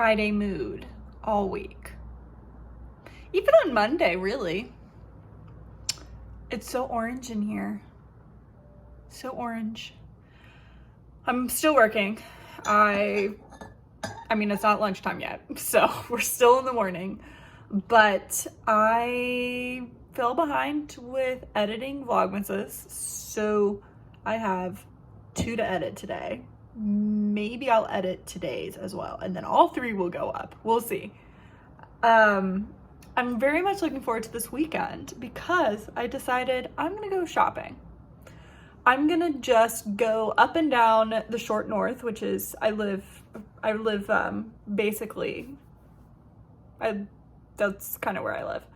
Friday mood all week. Even on Monday, really. It's so orange in here. So orange. I'm still working. I mean, it's not lunchtime yet, so we're still in the morning, but I fell behind with editing Vlogmases, so I have 2 to edit today. Maybe I'll edit today's as well, and then all 3 will go up. We'll see. I'm very much looking forward to this weekend because I decided I'm gonna go shopping. I'm gonna just go up and down the short north, which is, I live basically, that's kind of where I live,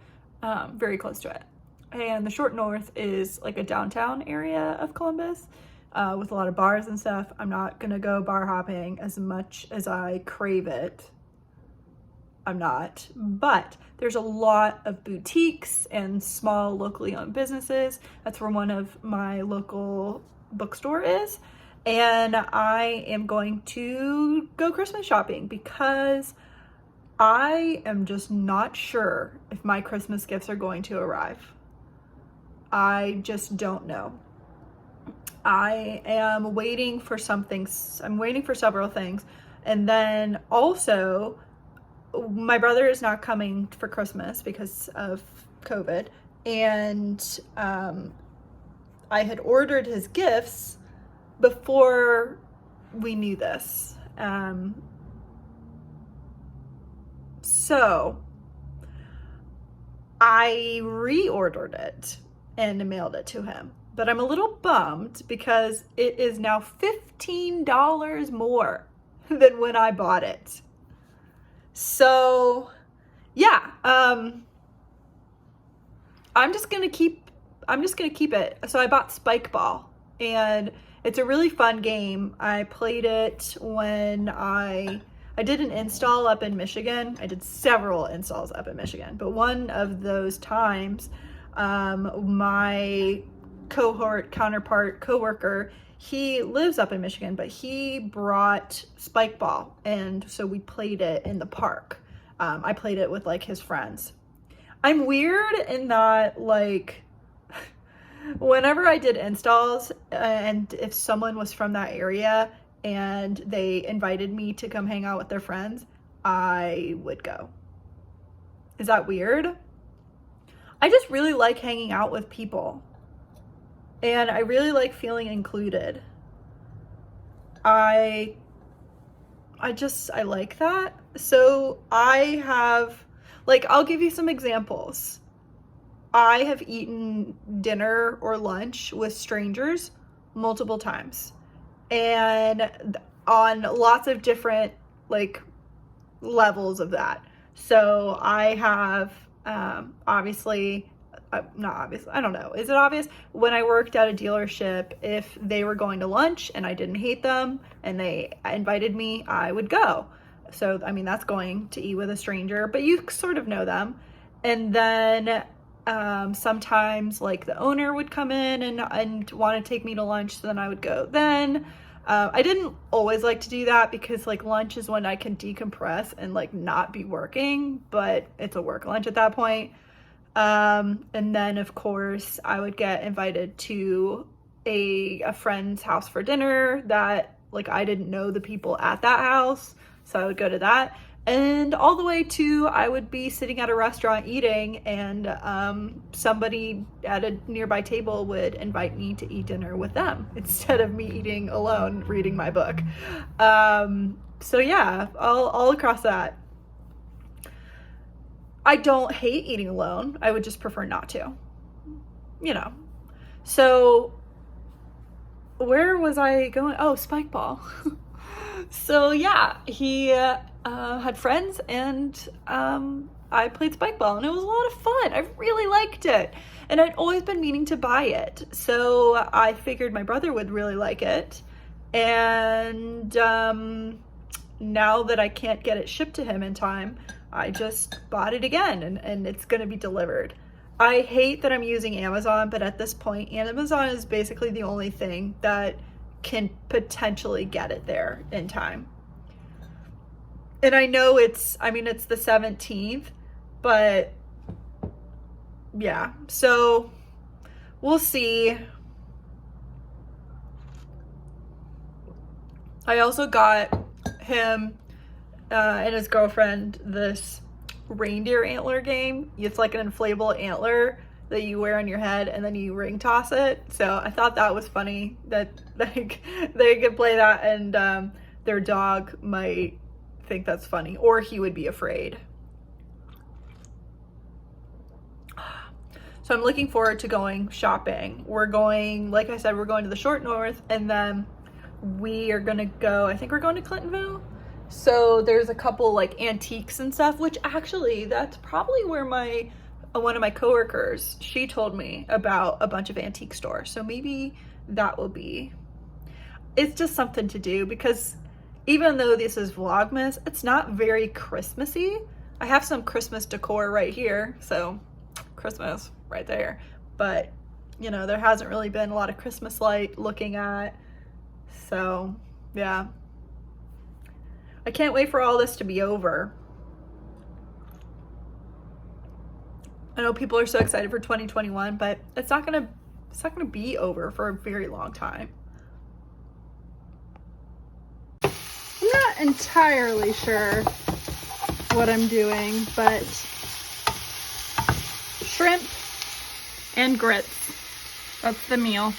very close to it. And the short north is like a downtown area of Columbus with a lot of bars and stuff. I'm not gonna go bar hopping as much as I crave it. I'm not, but there's a lot of boutiques and small locally owned businesses. That's where one of my local bookstore is. And I am going to go Christmas shopping because I am just not sure if my Christmas gifts are going to arrive. I just don't know. I am waiting for something. I'm waiting for several things. And then also, my brother is not coming for Christmas because of COVID, and I had ordered his gifts before we knew this. So I reordered it and mailed it to him, but I'm a little bummed because it is now $15 more than when I bought it. So yeah, I'm just gonna keep it. So I bought Spike Ball, and it's a really fun game. I played it when I did an install up in Michigan. I did several installs up in Michigan, but one of those times, my coworker, he lives up in Michigan, but he brought Spike Ball, and so we played it in the park. I played it with like his friends. I'm weird in that, like, whenever I did installs, and if someone was from that area and they invited me to come hang out with their friends, I would go. Is that weird? I just really like hanging out with people. And I really like feeling included. I like that. So I have, like, I'll give you some examples. I have eaten dinner or lunch with strangers multiple times, and on lots of different, like, levels of that. So I have, obviously, not obvious, I don't know, is it obvious? When I worked at a dealership, if they were going to lunch and I didn't hate them and they invited me, I would go. So, I mean, that's going to eat with a stranger, but you sort of know them. And then sometimes, like, the owner would come in and want to take me to lunch, so then I would go then. I didn't always like to do that because, like, lunch is when I can decompress and, like, not be working, but it's a work lunch at that point. And then, of course, I would get invited to a friend's house for dinner that, like, I didn't know the people at that house, so I would go to that. And all the way to, I would be sitting at a restaurant eating, and somebody at a nearby table would invite me to eat dinner with them instead of me eating alone reading my book. So yeah, all across that. I don't hate eating alone. I would just prefer not to, you know. So where was I going? Oh, Spike Ball. So yeah, he had friends, and I played Spike Ball, and it was a lot of fun. I really liked it, and I'd always been meaning to buy it. So I figured my brother would really like it, and now that I can't get it shipped to him in time, I just bought it again, and it's gonna be delivered. I hate that I'm using Amazon, but at this point, Amazon is basically the only thing that can potentially get it there in time. And I know it's the 17th, but yeah, so we'll see. I also got him and his girlfriend this reindeer antler game. It's like an inflatable antler that you wear on your head and then you ring toss it. So I thought that was funny that like they could play that, and their dog might think that's funny, or he would be afraid. So I'm looking forward to going shopping. We're going, like I said, we're going to the short north, and then we are gonna go, I think we're going to Clintonville. So there's a couple like antiques and stuff, which actually that's probably where one of my coworkers, she told me about a bunch of antique stores. So maybe that will be, it's just something to do, because even though this is Vlogmas, it's not very Christmassy. I have some Christmas decor right here, so Christmas right there. But, you know, there hasn't really been a lot of Christmas light looking at. So, yeah. I can't wait for all this to be over. I know people are so excited for 2021, but it's not gonna be over for a very long time. I'm not entirely sure what I'm doing, but shrimp and grits. That's the meal.